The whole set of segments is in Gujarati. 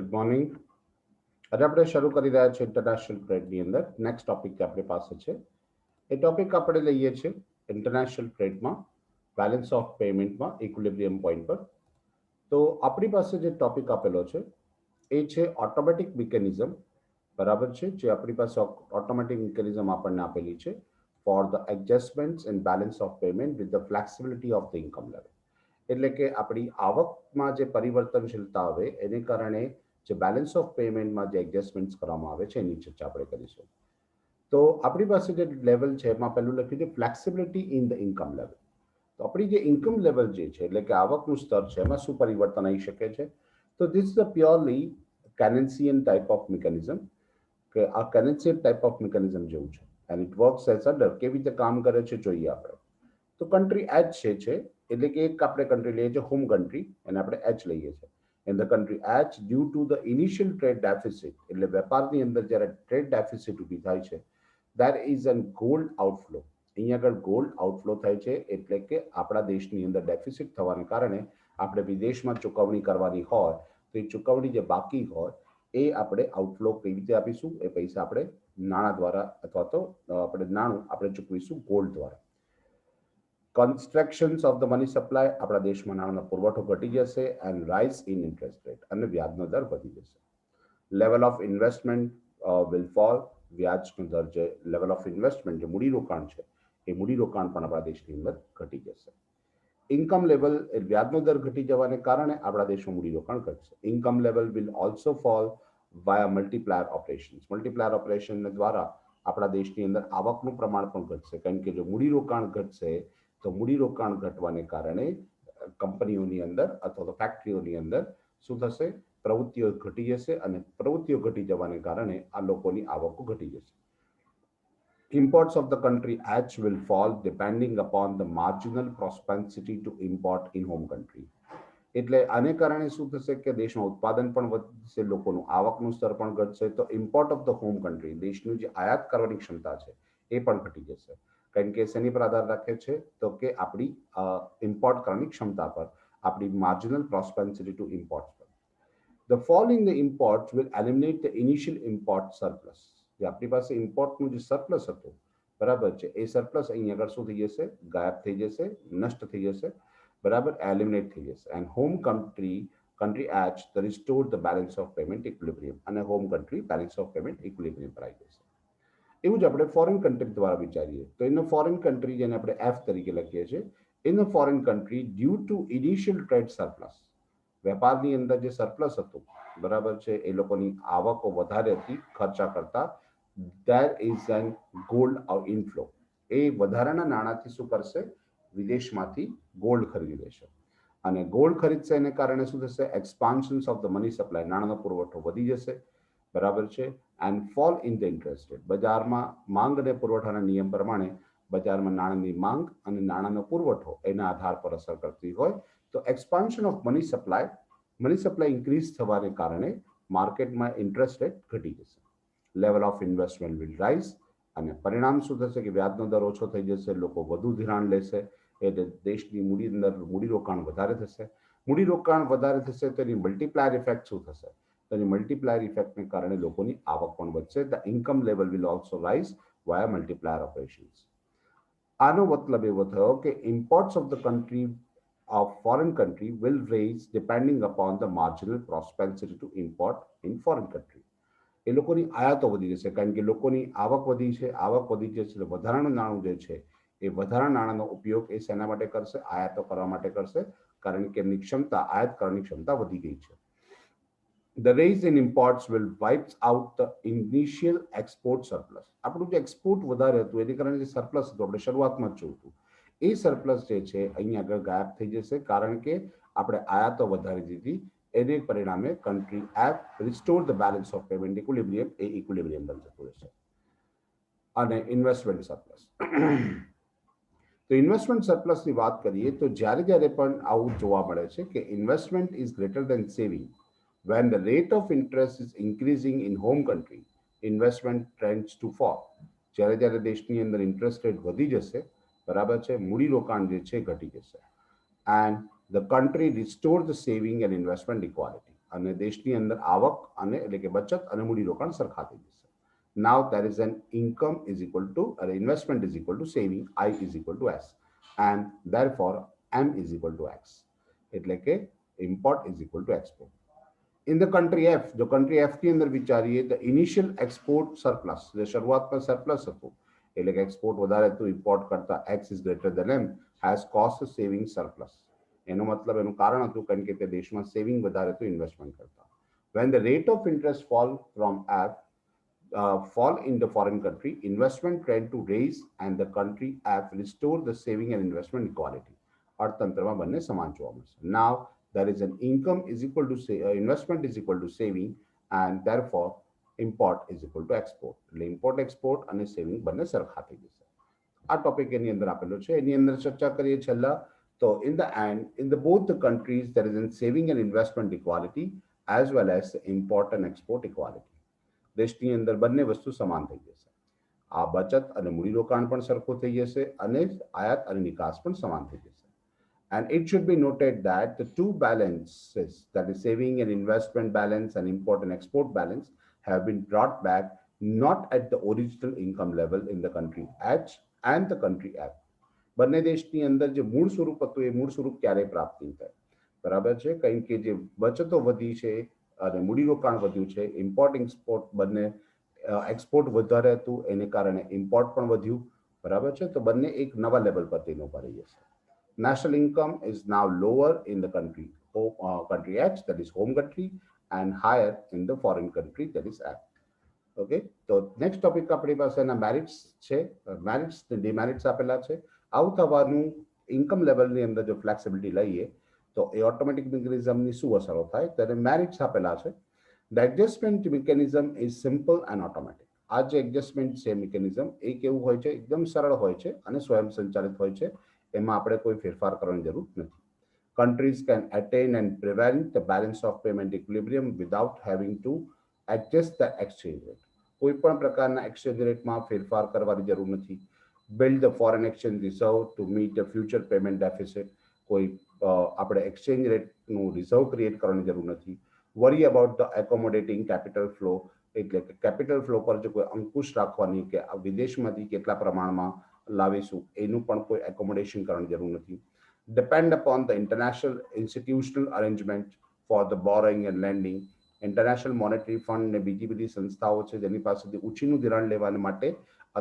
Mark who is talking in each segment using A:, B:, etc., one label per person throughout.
A: Good morning. આજે આપણે શરૂ કરી રહ્યા છીએ ઇન્ટરનેશનલ ટ્રેડની અંદર. નેક્સ્ટ ટોપિક આપણી પાસે છે એ ટોપિક આપણે લઈએ છીએ ઇન્ટરનેશનલ ટ્રેડમાં બેલેન્સ ઓફ પેમેન્ટમાં ઇક્વિલિબ્રિયમ પોઈન્ટ પર. તો આપણી પાસે જે ટોપિક આપેલો છે એ છે ઓટોમેટિક મિકેનિઝમ. બરાબર છે, જે આપણી પાસે ઓટોમેટિક મિકેનિઝમ આપણને આપેલી છે for the adjustments and balance of payment with the flexibility of the income level. એટલે કે આપણી આવકમાં જે પરિવર્તનશીલતા આવે એને કારણે જે બેલેન્સ ઓફ પેમેન્ટમાં જે એડજસ્ટમેન્ટ કરવામાં આવે છે એની ચર્ચા આપણે કરીશું. તો આપણી પાસે જે લેવલ છે એમાં પહેલું લખ્યું છે flexibility in the income level. તો આપણી જે ઇન્કમ લેવલ જે છે એટલે કે આવકનું સ્તર છે એમાં શું પરિવર્તન આવી શકે છે. તો this is a purely Keynesian type of mechanism, કે આ કેનેન્સિયન ટાઈપ ઓફ મિકેનિઝમ જેવું છે and it works as under. કેવી રીતે કામ કરે છે જોઈએ આપણે. તો કન્ટ્રી એચ છે એટલે કે એક આપણે કન્ટ્રી લઈએ છીએ હોમ કન્ટ્રી, અને આપણે એચ લઈએ છીએ. In the country H due to the initial trade deficit, એટલે વેપારની અંદર જ્યારે ટ્રેડ ડેફિસિટ ઊભી થાય છે, there is an gold outflow. અહીંયા આગળ ગોલ્ડ આઉટફ્લો થાય છે એટલે કે આપણા દેશની અંદર ડેફિસિટ થવાને કારણે આપણે વિદેશમાં ચૂકવણી કરવાની હોય તો એ ચૂકવણી જે બાકી હોય એ આપણે આઉટફ્લો કઈ રીતે આપીશું, એ પૈસા આપણે નાણાં દ્વારા અથવા તો આપણે નાણું આપણે ચૂકવીશું ગોલ્ડ દ્વારા. Constructions of the money supply, આપણા દેશમાં નાણાંનો પુરવઠો ઘટી જશે and rise in interest rate, અને વ્યાજનો દર વધી જશે. Level of investment will fall, વ્યાજનો દર જે લેવલ ઓફ ઇન્વેસ્ટમેન્ટ જે મૂડીરોકાણ છે એ મૂડીરોકાણ પણ આપણા દેશની અંદર ઘટી જશે. ઇન્કમ લેવલ એ વ્યાજનો દર ઘટી જવાને કારણે આપણા દેશમાં મૂડીરોકાણ ઘટશે. Income level will also fall via multiplier operations. Multiplier operation દ્વારા આપણા દેશની અંદર આવકનું પ્રમાણ પણ ઘટશે, કારણ કે જો મૂડીરોકાણ ઘટશે તો મૂડીરોકાણ ઘટવાને કારણે કંપનીઓની અંદર અથવા તો ફેક્ટરીઓની અંદર શું થશે, પ્રવૃત્તિઓ ઘટી જશે, અને પ્રવૃત્તિઓ ઘટી જવાને કારણે આ લોકોની આવકો ઘટી જશે. Imports of the country H will fall depending upon the marginal propensity to import in home country. એટલે આને કારણે શું થશે કે દેશમાં ઉત્પાદન પણ વધશે, લોકોનું આવકનું સ્તર પણ ઘટશે, તો import of the home country, દેશનું જે આયાત કરવાની ક્ષમતા છે એ પણ ઘટી જશે. કારણ કે શેની પર આધાર રાખે છે તો કે આપણી ઇમ્પોર્ટ કરવાની ક્ષમતા પર, આપણી માર્જિનલ પ્રોસ્પેન્સિટી ટુ ઇમ્પોર્ટ પર. The fall in the import will eliminate the initial import surplus. જે આપણી પાસે ઇમ્પોર્ટનું જે સરપ્લસ હતું, બરાબર છે, એ સરપ્લસ અહીં આગળ શું થઈ જશે, ગાયબ થઈ જશે, નષ્ટ થઈ જશે, બરાબર, એલિમિનેટ થઈ જશે. And home country H the restore the balance of payment equilibrium, અને home country balance of payment equilibrium પર આવી જશે. એવું જ આપણે ફોરેન કન્ટ્રી દ્વારા વિચારીએ તો ઇન ફોરેન કન્ટ્રી, જેને આપણે એફ તરીકે લખીએ છીએ, in foreign country due to initial trade surplus, વેપારની અંદર જે સરપ્લસ હતું, બરાબર છે, એ લોકોની આવકો વધારે હતી ખર્ચા કરતા, there is an gold inflow. એ વધારાના નાણાંથી શું કરશે, વિદેશમાંથી ગોલ્ડ ખરીદી લેશે, અને ગોલ્ડ ખરીદશે એને કારણે શું થશે, એક્સપાન્શન્સ ઓફ ધ મની સપ્લાય, નાણાંનો પુરવઠો વધી જશે, બરાબર છે. And fall in the interest rate, બજારમાં માંગ અને પુરવઠાના નિયમ પ્રમાણે બજારમાં નાણાંની માંગ અને નાણાંનો પુરવઠો એના આધાર પર અસર કરતી હોય તો expansion of money supply increase થવાને કારણે માર્કેટમાં ઇન્ટરેસ્ટ રેટ ઘટી જશે. Level of investment will rise, અને પરિણામ શું થશે કે વ્યાજનો દર ઓછો થઈ જશે, લોકો વધુ ધિરાણ લેશે, એટલે દેશની મૂડી અંદર મૂડીરોકાણ વધારે થશે. મૂડીરોકાણ વધારે થશે તો એની મલ્ટીપ્લાયર ઇફેક્ટ શું થશે, તો એની મલ્ટીપ્લાયર ઇફેક્ટને કારણે લોકોની આવક પણ વધશે. The income level will also rise via multiplier operations. આનો મતલબ એવો થયો કે imports of the country of foreign country will raise depending upon the marginal propensity to import in foreign country. એ લોકોની આયાતો વધી જશે, કારણ કે લોકોની આવક વધી છે, આવક વધી જશે એટલે વધારાનું નાણું જે છે એ વધારા નાણાંનો ઉપયોગ એ શેના માટે કરશે, આયાતો કરવા માટે કરશે, કારણ કે એમની ક્ષમતા, આયાત કરવાની ક્ષમતા વધી ગઈ છે. The raise in imports will wipe out the initial export surplus. આપણું જે એક્સપોર્ટ વધારે હતું એને કારણે જે સરપ્લસ હતું, આપણે શરૂઆતમાં જ જોયું હતું, એ સરપ્લસ જે છે અહીંયા આગળ ગાયબ થઈ જશે, કારણ કે આપણે આયાતો વધારી દીધી, એને પરિણામે country F restore the balance of payment equilibrium, A equilibrium પર જતું રહેશે. અને ઇન્વેસ્ટમેન્ટ સરપ્લસ, તો ઇન્વેસ્ટમેન્ટ સરપ્લસની વાત કરીએ તો જ્યારે જ્યારે પણ આવું જોવા મળે છે કે investment is greater than saving, when the rate of interest is increasing in home country, investment trends to fall. જ્યારે જ્યારે દેશની અંદર ઇન્ટરેસ્ટ રેટ વધી જશે, બરાબર છે, મૂડીરોકાણ જે છે ઘટી જશે. And the country restore the saving and investment equality. અને દેશની અંદર આવક અને એટલે કે બચત અને મૂડીરોકાણ સરખા થઈ જશે. Now there is an income is equal to or investment is equal to saving, I is equal to S, and therefore M is equal to X. એટલે કે import is equal to export. In the country F, જો country F ની અંદર વિચારીએ તો ઇનિશિયલ એક્સપોર્ટ સરપ્લસ, જે શરૂઆતમાં સરપ્લસ હતું એટલે કે એક્સપોર્ટ વધારે હતું ઇમ્પોર્ટ કરતા X is greater than M, has cost saving surplus. એનો મતલબ એનું કારણ હતું કારણ કે તે દેશમાં સેવિંગ વધારે હતું ઇન્વેસ્ટમેન્ટ કરતા. When the rate of interest fall from F, fall in the foreign country, investment trend to raise and the country F restore the saving and investment equality. અર્થતંત્રમાં બંને સમાન જોવા મળશે. Now there is an income is equal to say investment is equal to saving, and therefore import is equal to export. એટલે import export અને saving બંને સરખા થઈ જશે. આ ટોપિક એની અંદર આપેલો છે. એની અંદર ચર્ચા કરીએ છેલ્લા તો in the end in the both the countries there is a saving and investment equality as well as import and export equality. દેશની અંદર બંને વસ્તુ સમાન થઈ જશે. આ બચત અને મૂડીરોકાણ પણ સરખું થઈ જશે અને આયાત અને નિકાસ પણ સમાન થઈ જશે. And it should be noted that the two balances, that is saving and investment balance and import and export balance, have been brought back not at the original income level in the country H and the country F. બંને દેશની અંદર જે મૂળ સ્વરૂપ હતું એ મૂળ સ્વરૂપ ક્યારેય પ્રાપ્ત નહીં થાય. બરાબર છે, કારણ કે જે બચતો વધી છે અને મૂડીરોકાણ વધ્યું છે, ઇમ્પોર્ટ એક્સપોર્ટ બંને એક્સપોર્ટ વધારે હતું એને કારણે ઇમ્પોર્ટ પણ વધ્યું. બરાબર છે, તો બંને એક નવા લેવલ પર તેનો ભરી જશે. National income is now lower in the country H, that is home country, and higher in the foreign country, that is F. Okay, તો નેક્સ્ટ ટોપિક આપણી પાસે એના મેરિટ્સ છે. મેરિટ્સ ને ડિમેરિટ્સ આપેલા છે. આવું થવાનું ઇન્કમ લેવલની અંદર જો ફ્લેક્સિબિલિટી લઈએ તો એ ઓટોમેટિક મિકેનિઝમની શું અસરો થાય તેને મેરિટ્સ આપેલા છે. The adjustment mechanism is simple and automatic. આ જે એડજસ્ટમેન્ટ છે મિકેનિઝમ એ કેવું હોય છે, એકદમ સરળ હોય છે અને સ્વયં સંચાલિત હોય છે. એમાં આપણે કોઈ ફેરફાર કરવાની જરૂર નથી. Countries can attain and prevent the balance of payment equilibrium without having to adjust the exchange rate. કોઈ પણ પ્રકારના એક્સચેન્જ રેટમાં ફેરફાર કરવાની જરૂર નથી. Build the foreign exchange reserve to meet the future payment deficit. કોઈ આપણે એક્સચેન્જ રેટનું રિઝર્વ ક્રિએટ કરવાની જરૂર નથી. Worry about the accommodating capital flow, એટલે કે કેપિટલ ફ્લો પર જો કોઈ અંકુશ રાખવાની કે વિદેશમાંથી કેટલા પ્રમાણમાં લાવીશું એનું પણ કોઈ એકોમોડેશન કરવાની જરૂર નથી. Depend upon the international institutional arrangement for the borrowing and lending. International monetary fund ને બીજી બધી સંસ્થાઓ છે જેની પાસેથી ઓછીનું ધિરાણ લેવા માટે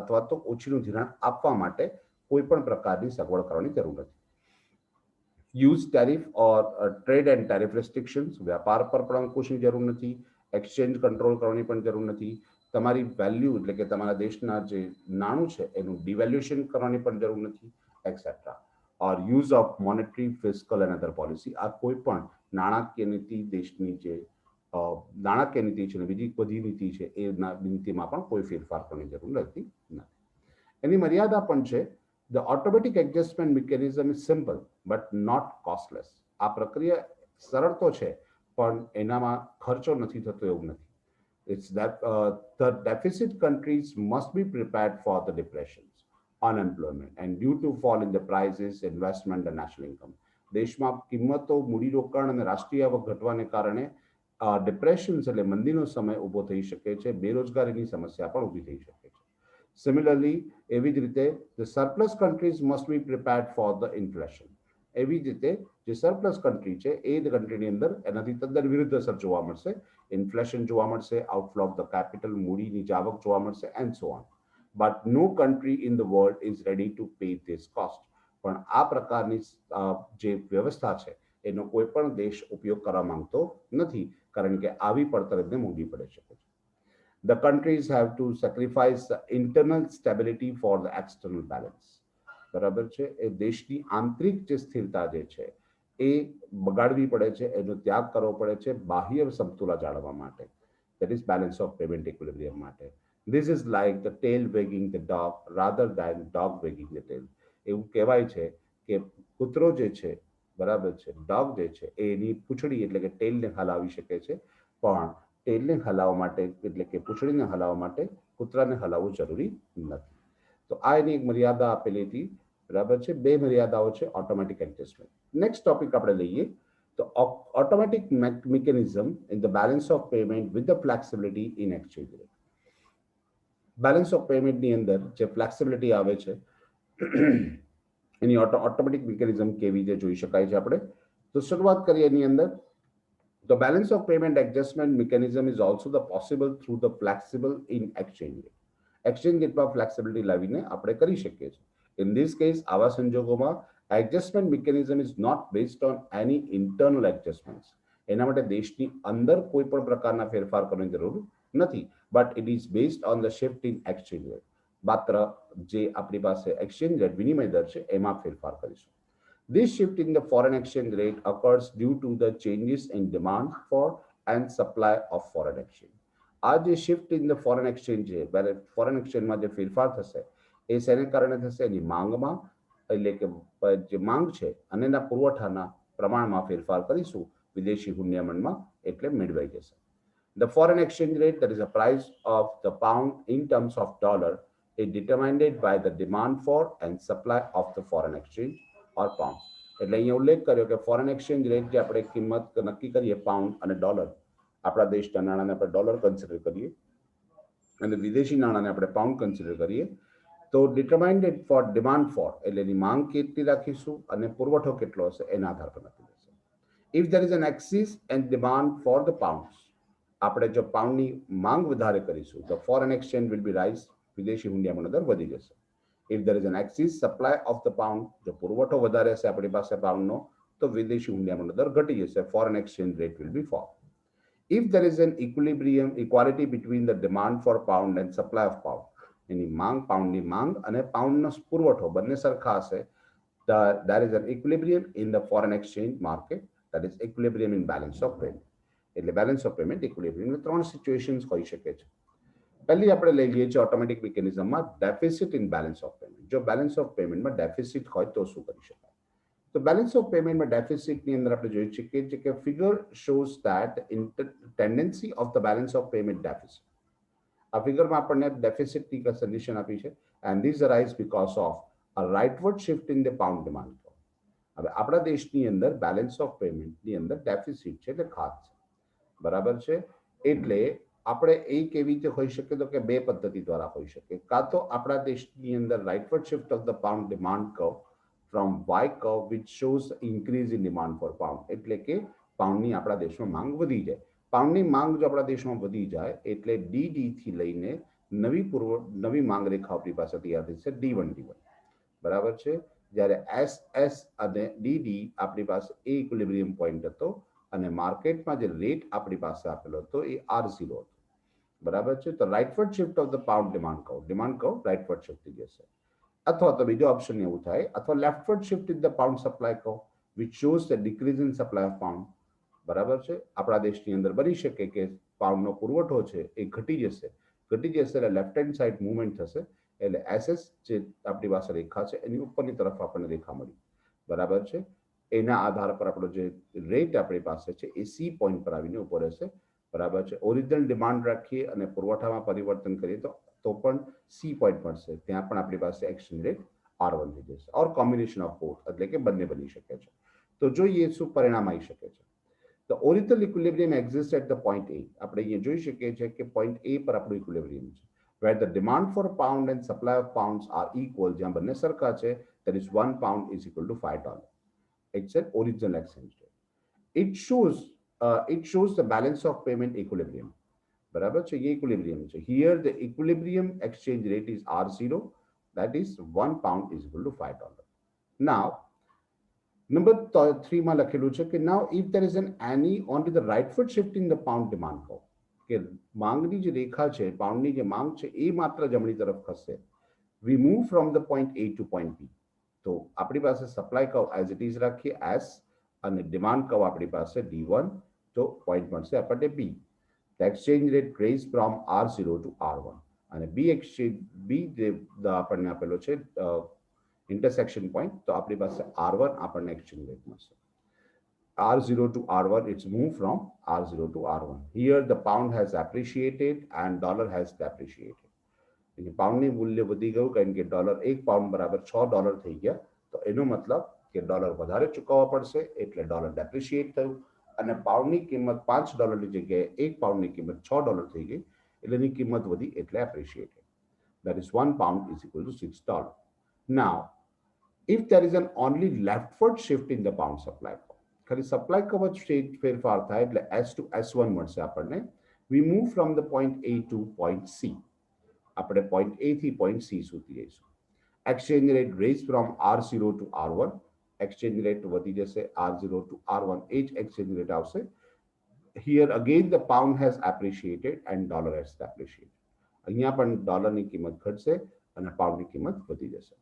A: અથવા તો ઓછીનું ધિરાણ આપવા માટે કોઈ પણ પ્રકારની સગવડ કરવાની જરૂર નથી. Use tariff or trade and tariff restrictions, વ્યાપાર પર પણ અંકુશની જરૂર નથી. એક્સચેન્જ કંટ્રોલ કરવાની પણ જરૂર નથી. તમારી વેલ્યુ એટલે કે તમારા દેશના જે નાણું છે એનું ડિવેલ્યુએશન કરવાની પણ જરૂર નથી, et cetera. or use of monetary, fiscal and other policy. આ કોઈ પણ નાણાકીય નીતિ દેશની જે નાણાકીય નીતિ છે ને બીજી બધી નીતિ છે એ નીતિમાં પણ કોઈ ફેરફાર કરવાની જરૂર નથી. એની મર્યાદા પણ છે. The automatic adjustment mechanism is simple but not costless. આ પ્રક્રિયા સરળ તો છે પણ એનામાં ખર્ચો નથી થતો એવું નથી. It's that the deficit countries must be prepared for the depressions, unemployment and due to fall in the prices, investment and national income. દેશમાં કિંમતો, મૂડીરોકાણ અને રાષ્ટ્રીય આવક ઘટવાને કારણે ડિપ્રેશન્સ એટલે મંદીનો સમય ઊભો થઈ શકે છે, બેરોજગારીની સમસ્યા પણ ઊભી થઈ શકે છે. સિમિલરલી એવી જ રીતે the surplus countries must be prepared for the inflation. એવી જ રીતે જે સરપ્લસ કન્ટ્રી છે એ કન્ટ્રીની અંદર એનાથી તદ્દન વિરુદ્ધ અસર જોવા મળશે. ઇન્ફ્લેશન જોવા મળશે, આઉટફ્લો ઓફ ધ કેપિટલ, મૂડીની જાવક જોવા મળશે and so on. But no country in the world is ready to pay this cost. પણ આ પ્રકારની જે વ્યવસ્થા છે એનો કોઈ પણ દેશ ઉપયોગ કરવા માંગતો નથી કારણ કે આવી પડતર એમને મોંઘી પડે છે. The countries have to sacrifice the internal stability for the external balance. બરાબર છે, એ દેશની આંતરિક જે સ્થિરતા જે છે એ બગાડવી પડે છે, એનો ત્યાગ કરવો પડે છે બાહ્ય સમતુલા જાળવવા માટે, that is balance of payment equilibrium માટે. This is like the tail wagging the dog rather than dog wagging the tail. એવું કહેવાય છે કે કૂતરો જે છે, બરાબર છે, ડોગ જે છે એની પૂંછડી એટલે કે ટેલને હલાવી શકે છે પણ ટેલને હલાવવા માટે એટલે કે પૂંછડીને હલાવવા માટે કૂતરાને હલાવવું જરૂરી નથી. તો આ એની એક મર્યાદા આપેલી હતી. બરાબર છે, બે મર્યાદાઓ છે ઓટોમેટિક એડજસ્ટમેન્ટ. નેક્સ્ટ ટોપિક આપણે લઈએ The automatic mechanism in the balance of payment with the flexibility in exchange rate. Balance of payment ની અંદર જે flexibility આવે છે એની ઓટોમેટિક મિકેનિઝમ કેવી રીતે જોઈ શકાય છે આપણે તો શરૂઆત કરીએ એની અંદર the balance of payment adjustment mechanism is also the possible through the flexible in exchange rate. Exchange rate માં flexibility લાવીને આપણે કરી શકીએ છીએ. In this case, આવા સંજોગોમાં adjustment mechanism is not based on any internal adjustments. એના માટે દેશની અંદર કોઈ પણ પ્રકારના ફેરફાર કરવાની જરૂર નથી. But it is based on the shift in exchange rate. માત્ર જે આપણી પાસે exchange rate વિનિમય દર છે એમાં ફેરફાર કરીશું. This shift in the foreign exchange rate occurs due to the changes in demand for and supply of foreign exchange. આ જે shift in the foreign exchange છે, foreign exchange માં જે ફેરફાર થશે એ શેને કારણે થશે એની માંગમાં એટલે કે જે માંગ છે અને એના પુરવઠાના પ્રમાણમાં ફેરફાર કરીશું વિદેશી હુંડિયામણમાં એટલે મેળવાઈ જશે. The foreign exchange rate, that is the price of the pound in terms of dollar, is determined by the demand for and supply of the foreign exchange or pound. એટલે અહીંયા ઉલ્લેખ કર્યો કે ફોરેન એક્સચેન્જ રેટ જે આપણે કિંમત નક્કી કરીએ પાઉન્ડ અને ડોલર આપણા દેશના નાણાને આપણે ડોલર કન્સિડર કરીએ અને વિદેશી નાણાને આપણે પાઉન્ડ કન્સિડર કરીએ તો ડિટરમાઇન્ડ ફોર ડિમાન્ડ ફોર એટલે એની માંગ કેટલી રાખીશું અને પુરવઠો કેટલો હશે એના આધાર પર નક્કી થશે. If there is an axis and demand for the pounds આપણે જો પાઉન્ડની માંગ વધારે કરીશું તો foreign exchange will be rise વિદેશી હુંડિયામણ દર વધી જશે. If there is an excess supply of the pound, જો પુરવઠો વધારે હશે આપણી પાસે પાઉન્ડનો તો વિદેશી હુંડિયામણનો દર ઘટી જશે. Foreign exchange rate will be fall. If there is an equality between the demand for pound and supply of pound, એની માંગ પાઉન્ડની માંગ અને પાઉન્ડનો પુરવઠો બંને સરખા હશે, there is an equilibrium in the foreign exchange market, that is equilibrium in balance of payment. એટલે balance of payment equilibrium ત્રણ સિચ્યુએશન્સ હોઈ શકે છે. પહેલી આપણે લઈ લઈએ છીએ ઓટોમેટિક મિકેનિઝમમાં deficit in balance of payment. જો બેલેન્સ ઓફ પેમેન્ટમાં ડેફિસિટ હોય તો શું કરી શકાય? તો બેલેન્સ ઓફ પેમેન્ટમાં ડેફિસિટની અંદર આપણે જોઈ શકીએ છીએ કે figure shows that in tendency of the balance of payment deficit. આ ફિગરમાં આપણને ડેફિસિટની કન્ડિશન આપી છે and this arise because of a rightward shift in the pound demand. હવે આપણા દેશની અંદર બેલેન્સ ઓફ પેમેન્ટની અંદર ડેફિસિટ છે એટલે ખાત છે, બરાબર છે. એટલે આપણે એ કેવી રીતે હોઈ શકે તો કે બે પદ્ધતિ દ્વારા હોઈ શકે. કાં તો આપણા દેશની અંદર rightward shift of the pound demand curve from Y curve which shows increase in demand for pound, એટલે કે પાઉન્ડની આપણા દેશમાં માંગ વધી જાય. પાઉન્ડની માંગ જો આપણા દેશમાં વધી જાય એટલે ડીડી થી લઈને નવી માંગ રેખા આપણી પાસે તૈયાર થઈ છે D1 D1, બરાબર છે. જ્યારે SS અને DD આપણી પાસે એ ઇક્વિલિબ્રિયમ પોઈન્ટ હતો અને માર્કેટમાં જે રેટ આપણી પાસે આપેલો હતો એ R0 હતો, બરાબર છે. તો rightward shift of the pound demand curve rightward shift થઈ જશે. અથવા તો બીજો ઓપ્શન એવું થાય અથવા leftward shift in the pound supply curve which shows the decrease in supply of pound, બરાબર છે. આપણા દેશની અંદર બની શકે કે પાઉન્ડનો પુરવઠો છે એ ઘટી જશે એટલે લેફ્ટ હેન્ડ સાઇડ મુવમેન્ટ થશે એટલે SS જે આપણી પાસે રેખા છે એની ઉપરની તરફ આપણને રેખા મળી, બરાબર છે. એના આધાર પર આપણો જે રેટ આપણી પાસે છે એ C પોઈન્ટ પર આવીને ઉપર રહેશે, બરાબર છે. ઓરિજિનલ ડિમાન્ડ રાખીએ અને પુરવઠામાં પરિવર્તન કરીએ તો પણ C પોઈન્ટ મળશે, ત્યાં પણ આપણી પાસે એક્સચેન્જ રેટ R1 થઈ જશે. ઓર કોમ્બિનેશન ઓફ બોથ એટલે કે બંને બની શકે છે. તો જોઈએ શું પરિણામ આવી શકે છે. The original equilibrium exists at the point A. આપણે અહીંયા જોઈ શકીએ છીએ કે point A પર આપણું equilibrium છે, where the demand for pound and supply of pounds are equal. જ્યાં બંને સરખા છે, that is 1 pound is equal to $5. It's an original exchange rate. It shows the balance of payment equilibrium. બરાબર છે, ये equilibrium છે. Here the equilibrium exchange rate is R0, that is 1 pound is equal to $5. Now Number 3 માં લખેલું છે કે now if there is an any only the rightward shift in the pound demand curve, કે માંગની જે રેખા છે પાઉન્ડની જે માંગ છે એ માત્ર જમણી તરફ ખસશે. We move from the point A to point B. તો આપણી પાસે supply curve as it is રાખીએ S અને ડિમાન્ડ કર્વ આપણી પાસે D1, તો પોઈન્ટ મળશે આપણને B. The exchange rate raised from R0 to R1 અને B જે આપણને આપેલો છે intersection point, તો આપણી પાસે R1 આપણને exchange rate મળશે. R0 to R1, it's moved from R0 to R1. Here the pound has appreciated and dollar has depreciated. પાઉન્ડની મૂલ્ય વધી ગયું કારણ કે ડોલર એક પાઉન્ડ બરાબર $6 થઈ ગયા, તો એનો મતલબ કે ડોલર વધારે ચૂકવવા પડશે એટલે ડોલર ડેપ્રિશિએટ થયું અને પાઉન્ડની કિંમત $5 જગ્યાએ એક પાઉન્ડની કિંમત $6 થઈ ગઈ એટલે એની કિંમત વધી એટલે appreciated. That is 1 pound is equal to $6. Now, if there is an only leftward shift in the pound supply curve, ખાલી સપ્લાય કર્વ સ્ટેટ ફેરફાર થાય એટલે S to S1 મળશે આપણને. We move from the point A to point C. આપણે point A થી point C સુધી જઈશું. Exchange rate raised from R0 to R1. Exchange rate વધી જશે R0 to R1 એ જ exchange rate આવશે. Here again the pound has appreciated and dollar has depreciated. અહીંયા પણ ડોલરની કિંમત ઘટશે અને પાઉન્ડની કિંમત વધી જશે.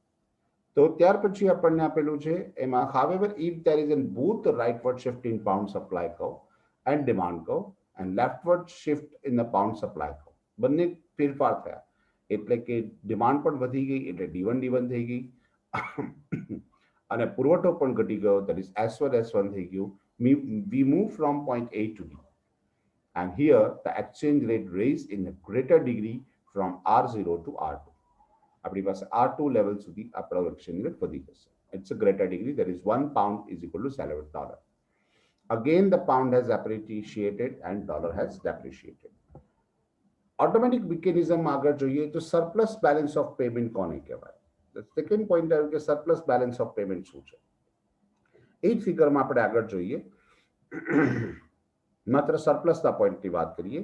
A: તો ત્યાર પછી આપણને આપેલું છે એમાં however if there is a both rightward shift in pound supply curve and demand curve and leftward shift in the pound supply curve બંને ફેરફાર થયા એટલે કે ડિમાન્ડ પણ વધી ગઈ એટલે D1 D1 થઈ ગઈ અને પુરવઠો પણ ઘટી ગયો that is S1 S1 થઈ ગયું. We move from point A to D and here the exchange rate raised in a greater degree from R0 to R2. આપણી પાસે R2 લેવલ સુધી આપણો એક્સચેન્જ રેટ વધી જશે. It's a greater degree, that is 1 pound is equal to $7. Again the pound has appreciated and dollar has depreciated. Automatic mechanism આગળ જોઈએ તો surplus balance of payment કોને કહેવાય? The second point આવ્યું કે surplus balance of payment શું છે? એ જ ફિગરમાં આપણે આગળ જોઈએ માત્ર સરપ્લસના પોઈન્ટની વાત કરીએ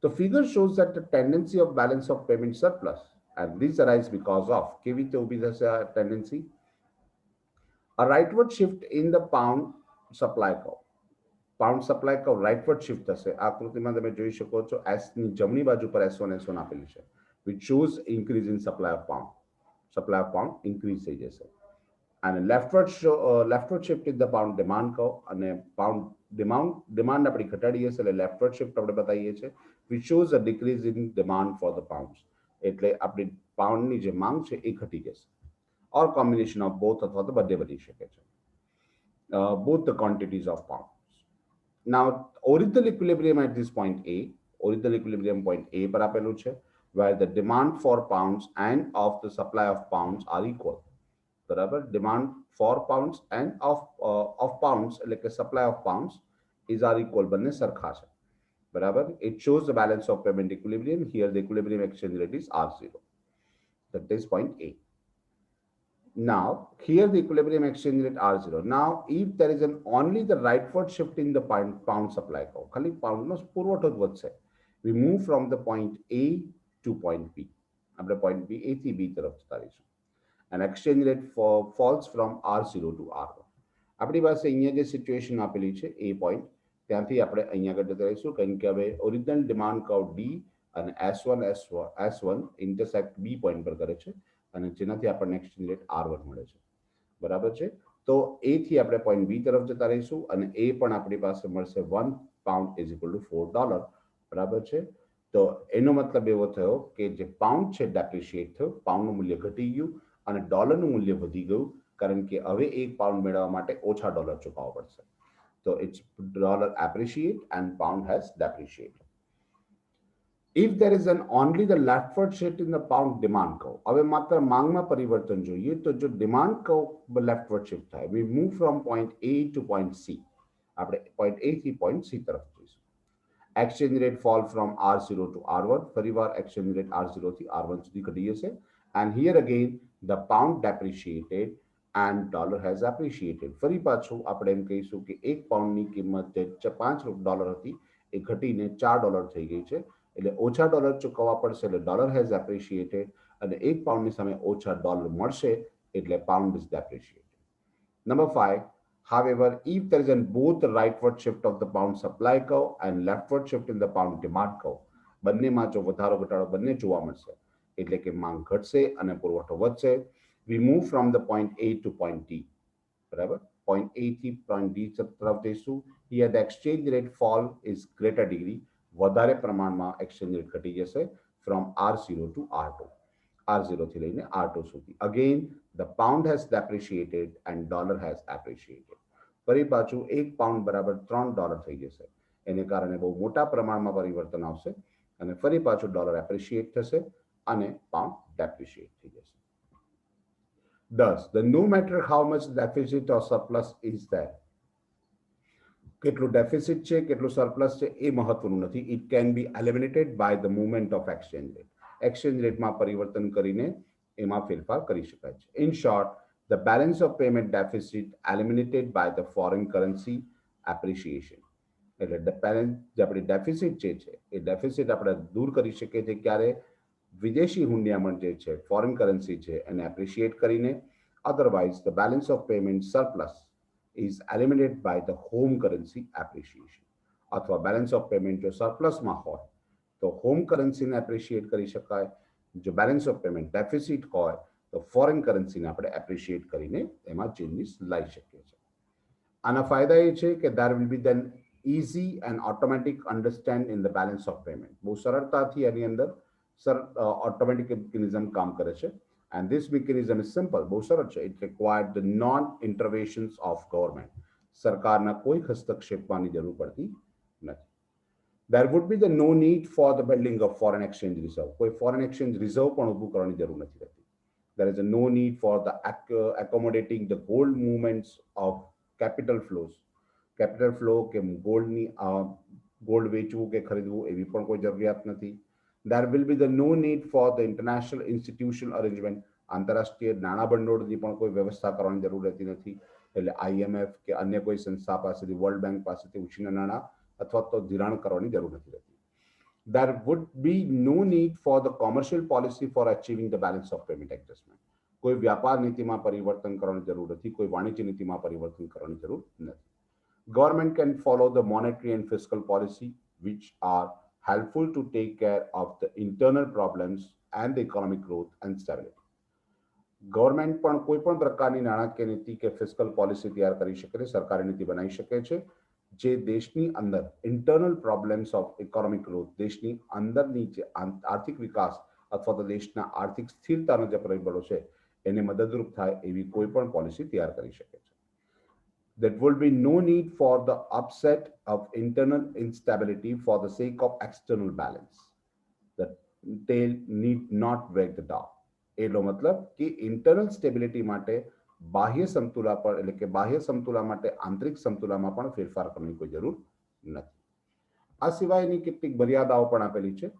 A: તો figure shows that the tendency of balance of payment surplus and this arise because of કેવી રીતે ઊભી થશે આ tendency? A rightward shift in the pound supply curve. Pound supply curve rightward shift થશે. આકૃતિમાં તમે જોઈ શકો છો S ની જમણી બાજુ પર S1 S1 આપેલી છે which shows increase in supply of pound. Supply of pound increase થઈ જશે. અને leftward shift in the pound demand curve અને પાઉન્ડ ડિમાન્ડ આપણી ઘટાડીએ છીએ એટલે લેફ્ટવર્ડ શિફ્ટ આપણે બતાવીએ છીએ which shows a decrease in demand for the pounds. એટલે આપણી પાઉન્ડની જે માંગ છે એ ઘટી જશે. or combination of both અથવા તો બધે બની શકે છે. Both the quantities of pounds. Now, original equilibrium at this point A, original equilibrium point A પર આપેલું છે where the demand for pounds and of the supply of pounds are equal. બરાબર, demand for pounds and of pounds એટલે કે supply of pounds is are equal, બંને સરખા છે. બરાબર, it shows the balance of payment equilibrium. Here the equilibrium exchange rate is R0. That is point A. Now, here the equilibrium exchange rate R0. Now, if there is an only the rightward shift in the pound supply curve, ખાલી pound નો પુરવઠો જ વધશે. We move from the point A to point B. આપણે point B A થી B તરફ જતા રહીશું. And exchange rate falls from R0 to R1. આપણી પાસે અહીંયા જે સિચ્યુએશન આપેલી છે એ પોઈન્ટ ત્યાંથી આપણે અહીંયા આગળ જતા રહીશું કારણ કે હવે ઓરિજિનલ ડિમાન્ડ કર્વ D અને S1 ઇન્ટરસેક્ટ B પોઈન્ટ પર કરે છે અને જેનાથી આપણને એક્સચેન્જ રેટ R1 મળે છે. બરાબર છે, તો A થી આપણે પોઈન્ટ B તરફ જતા રહીશું અને A પણ આપણી પાસે મળશે 1 pound is equal to $4. બરાબર છે, તો એનો મતલબ એવો થયો કે જે પાઉન્ડ છે ડેપ્રિશિએટ થયો, પાઉન્ડનું મૂલ્ય ઘટી ગયું અને ડોલરનું મૂલ્ય વધી ગયું કારણ કે હવે એક પાઉન્ડ મેળવવા માટે ઓછા ડોલર ચૂકવવા પડશે. તો it's dollar appreciate and pound has depreciate. If there is an only the leftward shift in the pound demand curve, હવે માત્ર માંગમાં પરિવર્તન જોઈએ તો જો ડિમાન્ડ કર્વ લેફ્ટવર્ડ શિફ્ટ થાય, we move from point A to point C. આપણે point A થી point C તરફ જઈશું. Exchange rate fall from R0 to R1. ફરીવાર exchange rate R0 થી R1 સુધી ઘટી જશે. And here again the pound depreciated and dollar has appreciated. ફરી પાછું આપણે એમ કહીશું કે એક પાઉન્ડની કિંમત જે $5 હતી એ ઘટીને $4 થઈ ગઈ છે એટલે ઓછા ડોલર ચૂકવવા પડશે એટલે ડોલર હેઝ એપ્રિશિએટેડ અને એક પાઉન્ડની સામે ઓછા ડોલર મળશે એટલે pound is ડેપ્રિશિએટેડ. Number 5, however, if there is a both rightward shift of the pound supply curve and leftward shift in the pound demand curve, બંનેમાં જો વધારો ઘટાડો બંને જોવા મળશે એટલે કે માંગ ઘટશે અને પુરવઠો વધશે. We move from the point A to point D. બરાબર, point A થી point D તરફ જઈશું. Here the exchange rate fall is greater degree, વધારે પ્રમાણમાં એક્સચેન્જ રેટ ઘટી જશે from R0 to R2. R0 થી લઈને R2 સુધી. Again, the pound has depreciated and dollar has appreciated. ફરી પાછું એક પાઉન્ડ બરાબર $3 થઈ જશે એને કારણે બહુ મોટા પ્રમાણમાં પરિવર્તન આવશે અને ફરી પાછું ડોલર એપ્રિશિએટ થશે અને પાઉન્ડ ડેપ્રિશિએટ થઈ જશે. Thus, the no matter how much deficit or surplus is there, કેટલું ડેફિસિટ છે કેટલું સરપ્લસ છે એ મહત્વનું નથી. It can be eliminated by the movement of exchange rate. Exchange રેટમાં પરિવર્તન કરીને એમાં ફેરફાર કરી શકાય છે. In short, the balance of payment deficit eliminated by the foreign currency appreciation. એટલે જે આપણી ડેફિસિટ જે છે એ ડેફિસિટ આપણે દૂર કરી શકીએ છીએ ક્યારે? વિદેશી હુંડિયામણ જે છે, ફોરેન કરન્સી છે, એને એપ્રિશિએટ કરીને. Otherwise the balance of payment surplus is eliminated by the home currency appreciation. અથવા બેલેન્સ ઓફ પેમેન્ટ જો સરપ્લસમાં હોય તો હોમ કરન્સીને એપ્રિશિએટ કરી શકાય. જો બેલેન્સ ઓફ પેમેન્ટ ડેફિસિટ હોય તો ફોરેન કરન્સીને આપણે એપ્રિશિએટ કરીને એમાં ચેન્જીસ લાવી શકીએ છીએ. આના ફાયદા એ છે કે there will be then easy and automatic understand in the balance of payment. બહુ સરળતાથી એની અંદર ઓટોમેટિક મિકેનિઝમ કામ કરે છે. And this mechanism is simple, બહુ સરળ છે. It required the non-interventions of government. સરકારના કોઈ હસ્તક્ષેપવાની જરૂર પડતી નથી. There would be the no need for the building of foreign exchange reserve. કોઈ foreign exchange reserve પણ ઊભું કરવાની જરૂર નથી રહેતી. There is a no need for the accommodating the gold movements of capital flows. Capital flow કે ગોલ્ડની ગોલ્ડ વેચવું કે ખરીદવું એવી પણ કોઈ જરૂરિયાત નથી. There will be the no need for the international institutional arrangement. આંતરરાષ્ટ્રીય નાણાં ભંડોળની પણ કોઈ વ્યવસ્થા કરવાની જરૂર રહેતી નથી. એટલે આઈએમએફ કે અન્ય કોઈ સંસ્થા પાસેથી, વર્લ્ડ બેંક પાસેથી ઉછીના નાણાં અથવા તો ધિરાણ કરવાની જરૂર નથી રહેતી. There would be no need for the commercial policy for achieving the balance of payment adjustment. કોઈ વ્યાપાર નીતિમાં પરિવર્તન કરવાની જરૂર નથી, કોઈ વાણિજ્ય નીતિમાં પરિવર્તન કરવાની જરૂર નથી. Government can follow the monetary and fiscal policy, which are helpful to take care of the internal problems and the economic growth and stability. Government પણ કોઈ પણ પ્રકારની નાણાકીય નીતિ કે ફિસ્કલ પોલિસી તૈયાર કરી શકે છે, સરકારી નીતિ બનાવી શકે છે, જે દેશની અંદર internal problems of economic growth, દેશની અંદરની જે આર્થિક વિકાસ અથવા તો દેશના આર્થિક સ્થિરતાના જે પરિબળો છે એને મદદરૂપ થાય એવી કોઈ પણ પોલિસી તૈયાર કરી શકે છે. There will be no need for the upset of internal instability for the sake of external balance. The tail need not wag the dog. એટલો મતલબ કે ઇન્ટરનલ સ્ટેબિલિટી માટે બાહ્ય સમતુલા પર એટલે કે બાહ્ય સમતુલા માટે આંતરિક સમતુલામાં પણ ફેરફાર કરવાની કોઈ જરૂર નથી. આ સિવાયની કેટલીક મર્યાદાઓ પણ આપેલી છે.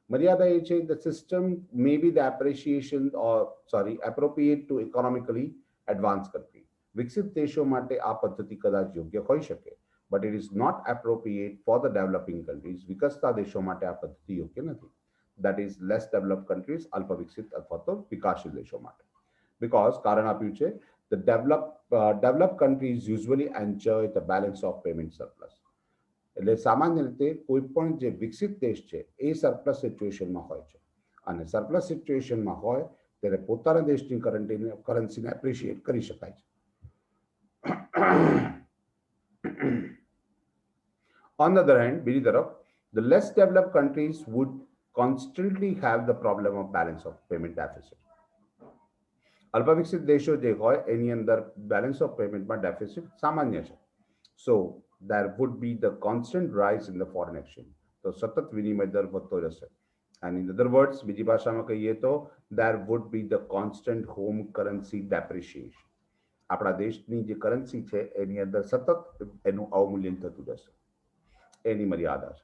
A: મર્યાદા એ છે the system may be the appreciation or appropriate to economically advanced country. વિકસિત દેશો માટે આ પદ્ધતિ કદાચ યોગ્ય હોઈ શકે, but it is not appropriate for the developing countries. વિકસતા દેશો માટે આ પદ્ધતિ યોગ્ય નથી. That is less developed countries, અલ્પ વિકસિત અથવા તો વિકાસશીલ દેશો માટે. Because કારણ આપ્યું છે the developed countries usually enjoy the balance of payment surplus. એટલે સામાન્ય રીતે કોઈ પણ જે વિકસિત દેશ છે એ સરપ્લસ સિચ્યુએશનમાં હોય છે અને સરપ્લસ સિચ્યુએશનમાં હોય ત્યારે પોતાના દેશની કરન્સીને એપ્રિશિએટ કરી શકાય છે. On the other hand, બીજી તરફ the less developed countries would constantly have the problem of balance of payment deficit. અલ્પવિકસિત દેશો જે હોય એની અંદર બેલેન્સ ઓફ પેમેન્ટમાં ડેફિસિટ સામાન્ય છે. સો there would be the constant rise in the foreign exchange. તો સતત વિનિમય દર વધતો જશે. And in other words, બીજી ભાષામાં કહીએ તો there would be the constant home currency depreciation. આપણા દેશની જે કરન્સી છે એની અંદર સતત એનું અવમૂલ્યન થતું જશે. એની મર્યાદા છે.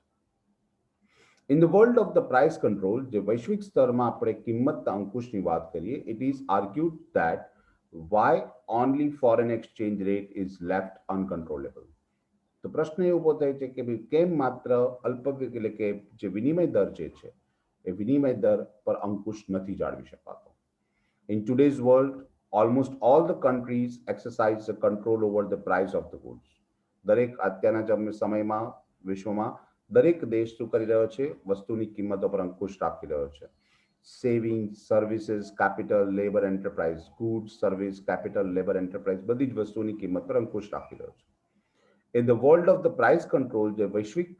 A: In the world of the price control, જે વૈશ્વિક સ્તરમાં આપણે કિંમતના અંકુશની વાત કરીએ, it is argued that why only foreign exchange rate is left uncontrollable. તો પ્રશ્ન એ ઉભો થાય છે કે કેમ માત્ર એટલે કે જે વિનિમય દર જે છે એ વિનિમય દર પર અંકુશ નથી જાળવી શકાતો. In today's world, almost all the countries exercise the control over the price of the goods. દરેક અત્યારના સમયમાં વિશ્વમાં દરેક દેશ શું કરી રહ્યો છે? વસ્તુની કિંમતો પર અંકુશ રાખી રહ્યો છે. Saving, services, capital, labour enterprise, goods, service, capital, labour enterprise બધી જ વસ્તુની કિંમત પર અંકુશ રાખી રહ્યો છે. In the world of the price control, જે વૈશ્વિક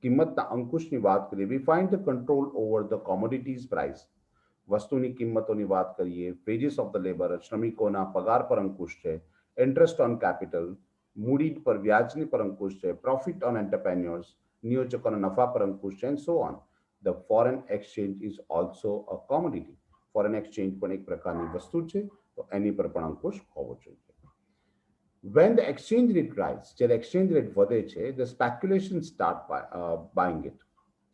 A: કિંમતના અંકુશની વાત કરીએ, we find the control over the commodities price. વસ્તુની કિંમતોની વાત કરીએ, wages of the labor, શ્રમિકોના પગાર પર અંકુશ છે, interest on capital, મૂડી પર વ્યાજની પર અંકુશ છે, profit on entrepreneurs, નિયોજકોના નફા પર અંકુશ છે, and so on. The foreign exchange is also a commodity. Foreign exchange પણ એક પ્રકારની વસ્તુ છે. તો તો એની પર પણ અંકુશ હોવો જોઈએ. When the exchange rate rise, જ્યારે exchange rate વધે છે, the speculation start buying it.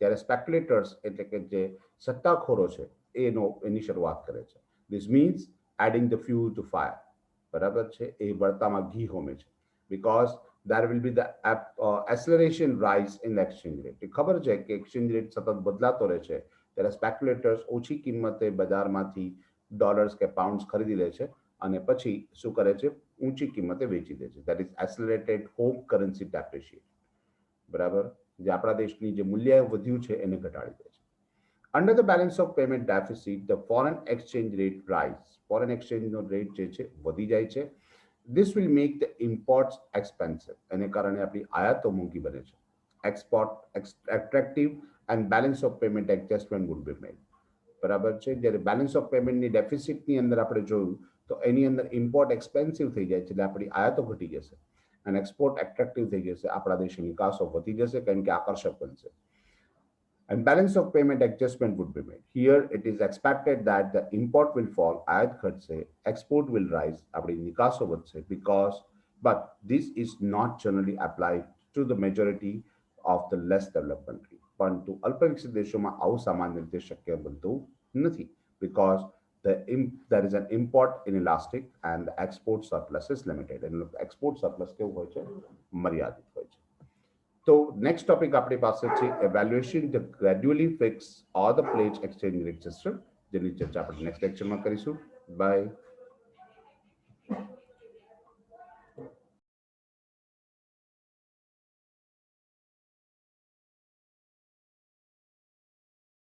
A: ત્યારે speculators એટલે કે જે સટ્ટાખોરો છે એની શરૂઆત કરે છે. This means adding the fuel to fire. બરાબર છે, એ બળતામાં ઘી હોમે છે. Because there will be the acceleration rise in the exchange rate. એ ખબર છે કે exchange rate સતત બદલાતો રહે છે, ત્યારે સ્પેક્યુલેટર્સ ઓછી કિંમતે બજારમાંથી ડોલર્સ કે પાઉન્ડ્સ ખરીદી લે છે અને પછી શું કરે છે, ઊંચી કિંમતે વેચી દે છે. That is accelerated home currency depreciation. બરાબર, જે આપણા દેશની જે મૂલ્ય વધ્યું છે એને ઘટાડી દે છે. Under the balance of payment deficit the foreign exchange rate rise. Foreign એક્સચેન્જનો રેટ જે છે વધી જાય છે. This will make the imports expensive. એને કારણે આપણી આયાતો મોંઘી બને છે. Export attractive and balance of payment adjustment would be made. બરાબર છે, જ્યારે બેલેન્સ ઓફ પેમેન્ટની ડેફિસિટની અંદર આપણે જોયું તો એની અંદર ઇમ્પોર્ટ એક્સપેન્સિવ થઈ જાય છે, એટલે આપણી આયાતો ઘટી જશે અને એક્સપોર્ટ એટ્રેક્ટિવ થઈ જશે. આપણા દેશની નિકાસો વધી જશે કારણ કે આકર્ષક બનશે. And balance of payment adjustment would be made. Here, it is expected that the import will fall, આયાત ઘટશે, export will rise, આપણી નિકાસો વધશે, but this is not generally applied to the majority of the less developed country. પરંતુ અલ્પ વિકસિત દેશોમાં આવું સામાન્ય રીતે શક્ય બનતું નથી, because there is an import inelastic and the export surplus is limited. And export surplus કેવું હોય છે, મર્યાદિત હોય છે. તો નેક્સ્ટ ટોપિક આપણી પાસે છે evaluation the gradually fix or the pledge exchange rate system, જેની ચર્ચા આપણે નેક્સ્ટ લેક્ચરમાં કરીશું. બાય.